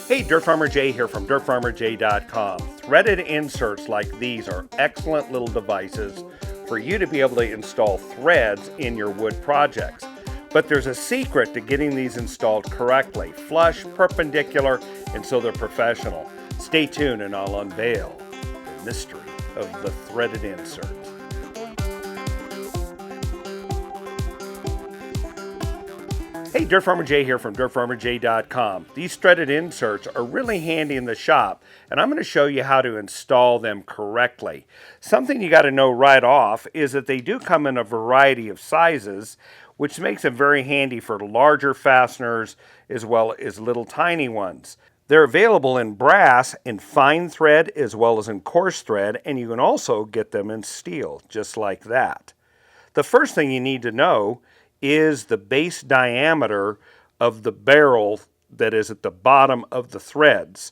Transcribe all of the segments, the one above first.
Hey, DirtFarmer Jay here from DirtFarmerJay.com. Threaded inserts like these are excellent little devices for you to be able to install threads in your wood projects. But there's a secret to getting these installed correctly, flush, perpendicular, and so they're professional. Stay tuned and I'll unveil the mystery of the threaded insert. Hey, DirtFarmer Jay here from DirtFarmerJay.com. These threaded inserts are really handy in the shop, and I'm going to show you how to install them correctly. Something you got to know right off is that they do come in a variety of sizes, which makes them very handy for larger fasteners as well as little tiny ones. They're available in brass, in fine thread, as well as in coarse thread, and you can also get them in steel, just like that. The first thing you need to know is the base diameter of the barrel that is at the bottom of the threads.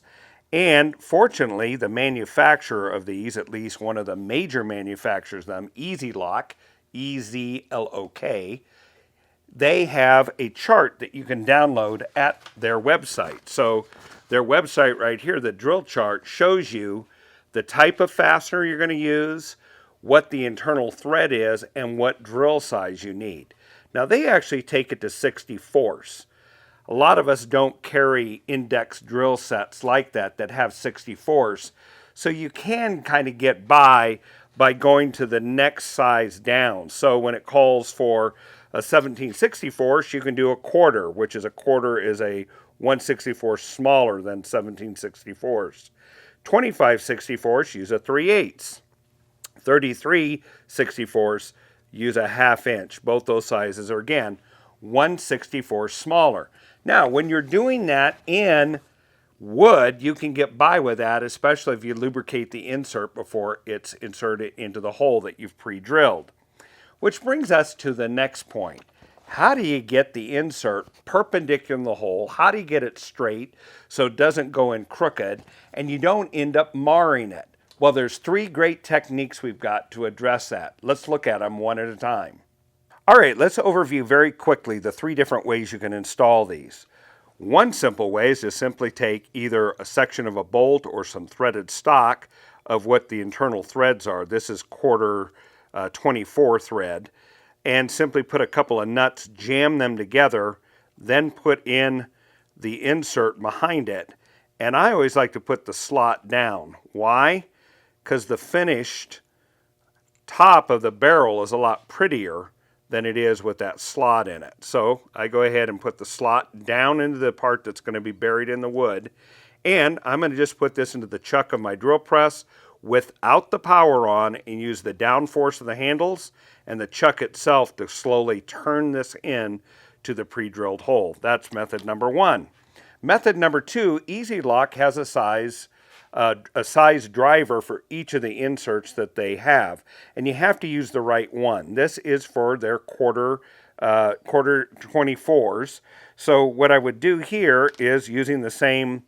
And fortunately, the manufacturer of these, at least one of the major manufacturers of them, E-Zlock, E-Z-L-O-K, they have a chart that you can download at their website. So their website right here, the drill chart, shows you the type of fastener you're going to use, what the internal thread is, and what drill size you need. Now they actually take it to 64ths. A lot of us don't carry index drill sets like that have 64ths. So you can kind of get by going to the next size down. So when it calls for a 17/64, you can do a quarter, which is a quarter is a 1/64 smaller than 17/64. 25/64, use a 3/8. 33/64, use a 1/2 inch. Both those sizes are, again, 1/64 smaller. Now, when you're doing that in wood, you can get by with that, especially if you lubricate the insert before it's inserted into the hole that you've pre-drilled. Which brings us to the next point. How do you get the insert perpendicular in the hole? How do you get it straight so it doesn't go in crooked and you don't end up marring it? Well, there's 3 great techniques we've got to address that. Let's look at them one at a time. All right, let's overview very quickly the 3 different ways you can install these. One simple way is to simply take either a section of a bolt or some threaded stock of what the internal threads are. This is quarter 24 thread, and simply put a couple of nuts, jam them together, then put in the insert behind it. And I always like to put the slot down. Why? Because the finished top of the barrel is a lot prettier than it is with that slot in it. So I go ahead and put the slot down into the part that's going to be buried in the wood. And I'm going to just put this into the chuck of my drill press without the power on and use the down force of the handles and the chuck itself to slowly turn this in to the pre-drilled hole. That's method number 1. Method number 2, E-Zlock has a size driver for each of the inserts that they have, and you have to use the right one. This is for their quarter 24s. So what I would do here is, using the same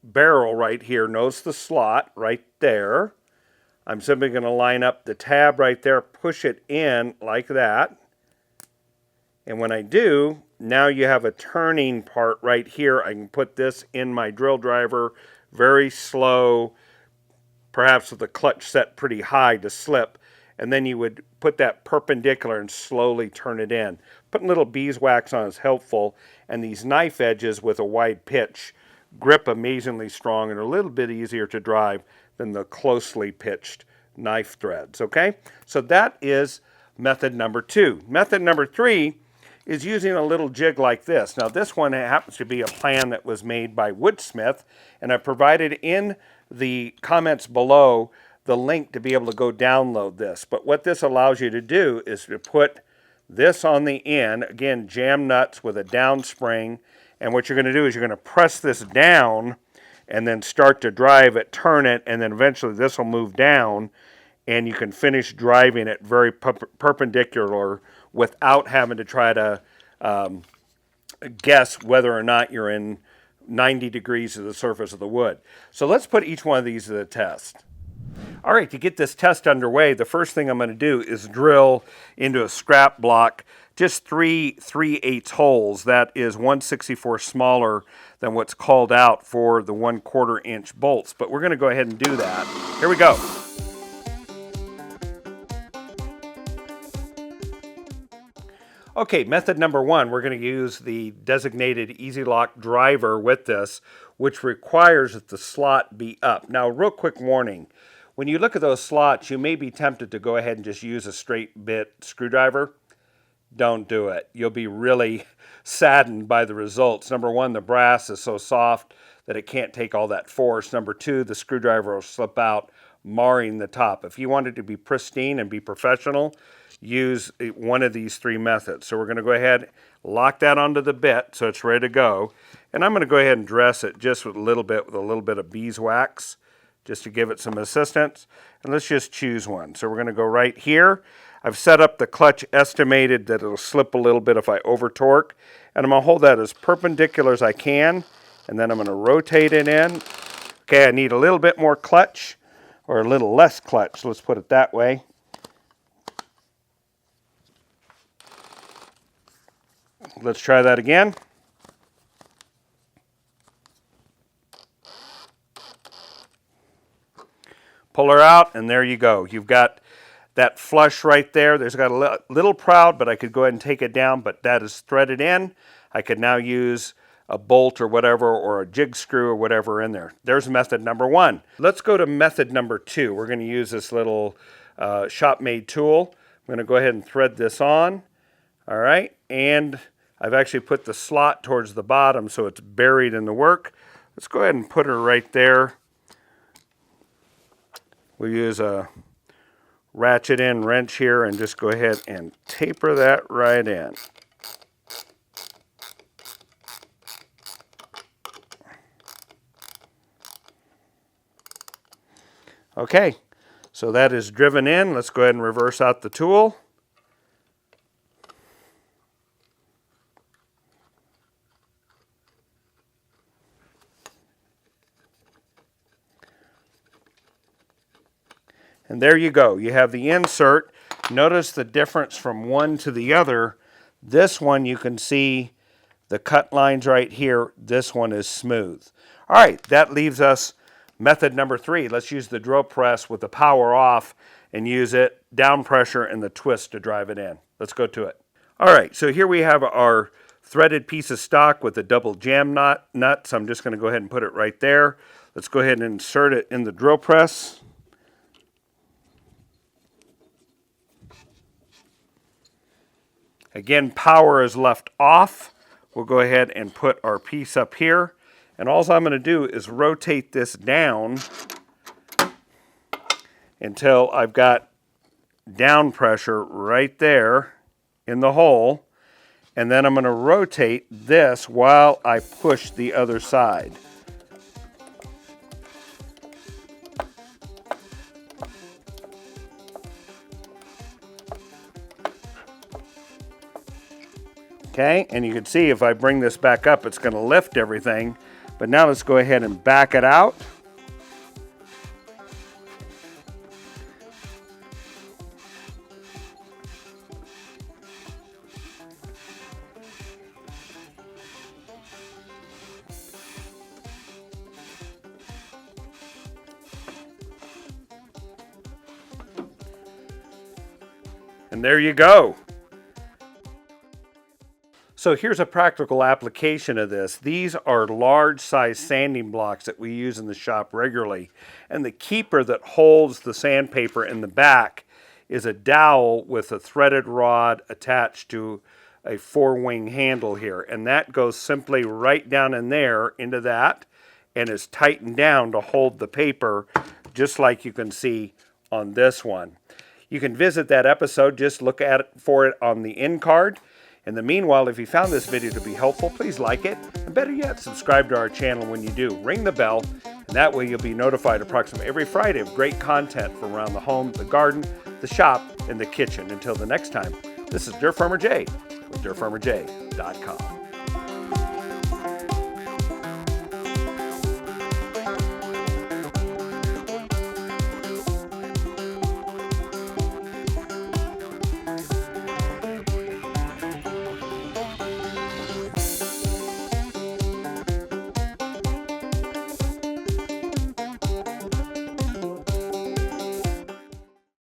barrel right here, notice the slot right there. I'm simply going to line up the tab right there, push it in like that. And when I do, now you have a turning part right here. I can put this in my drill driver, very slow, perhaps with the clutch set pretty high to slip, and then you would put that perpendicular and slowly turn it in. Putting little beeswax on is helpful, and these knife edges with a wide pitch grip amazingly strong and are a little bit easier to drive than the closely pitched knife threads, okay? So that is method number 2. Method number 3 is using a little jig like this. Now this one happens to be a plan that was made by Woodsmith, and I provided in the comments below the link to be able to go download this. But what this allows you to do is to put this on the end, again, jam nuts with a down spring, and what you're going to do is you're going to press this down and then start to drive it, turn it, and then eventually this will move down, and you can finish driving it very perpendicular without having to try to guess whether or not you're in 90 degrees of the surface of the wood. So let's put each one of these to the test. All right, to get this test underway, the first thing I'm going to do is drill into a scrap block just 3/8 holes. That is 1/64 smaller than what's called out for the 1/4 inch bolts. But we're going to go ahead and do that. Here we go. Okay, method number one, we're going to use the designated E-Zlock driver with this, which requires that the slot be up. Now, real quick warning, when you look at those slots, you may be tempted to go ahead and just use a straight bit screwdriver. Don't do it. You'll be really saddened by the results. Number one, the brass is so soft that it can't take all that force. Number two, the screwdriver will slip out, marring the top. If you want it to be pristine and be professional, use one of these three methods. So we're going to go ahead, lock that onto the bit so it's ready to go. And I'm going to go ahead and dress it just with a little bit of beeswax, just to give it some assistance. And let's just choose one. So we're going to go right here. I've set up the clutch estimated that it'll slip a little bit if I over torque. And I'm going to hold that as perpendicular as I can. And then I'm going to rotate it in. Okay, I need a little bit more clutch, or a little less clutch, let's put it that way. Let's try that again. Pull her out, and there you go. You've got that flush right there. There's got a little proud, but I could go ahead and take it down, but that is threaded in. I could now use a bolt or whatever, or a jig screw or whatever in there. There's method number one. Let's go to method number two. We're going to use this little shop-made tool. I'm going to go ahead and thread this on. All right, and I've actually put the slot towards the bottom so it's buried in the work. Let's go ahead and put her right there. We'll use a ratchet in wrench here and just go ahead and taper that right in. Okay, so that is driven in. Let's go ahead and reverse out the tool. And there you go. You have the insert. Notice the difference from one to the other. This one you can see the cut lines right here. This one is smooth. All right, that leaves us method number three. Let's use the drill press with the power off and use it, down pressure and the twist to drive it in. Let's go to it. All right, so here we have our threaded piece of stock with a double jam nut. So I'm just going to go ahead and put it right there. Let's go ahead and insert it in the drill press. Again, power is left off. We'll go ahead and put our piece up here. And all I'm going to do is rotate this down until I've got down pressure right there in the hole. And then I'm going to rotate this while I push the other side. Okay, and you can see if I bring this back up, it's going to lift everything. But now let's go ahead and back it out. And there you go. So here's a practical application of this. These are large size sanding blocks that we use in the shop regularly. And the keeper that holds the sandpaper in the back is a dowel with a threaded rod attached to a 4-wing handle here. And that goes simply right down in there into that and is tightened down to hold the paper, just like you can see on this one. You can visit that episode, just look at it for it on the end card. In the meanwhile, if you found this video to be helpful, please like it, and better yet, subscribe to our channel when you do. Ring the bell, and that way you'll be notified approximately every Friday of great content from around the home, the garden, the shop, and the kitchen. Until the next time, this is DirtFarmer Jay with DirtFarmerJay.com.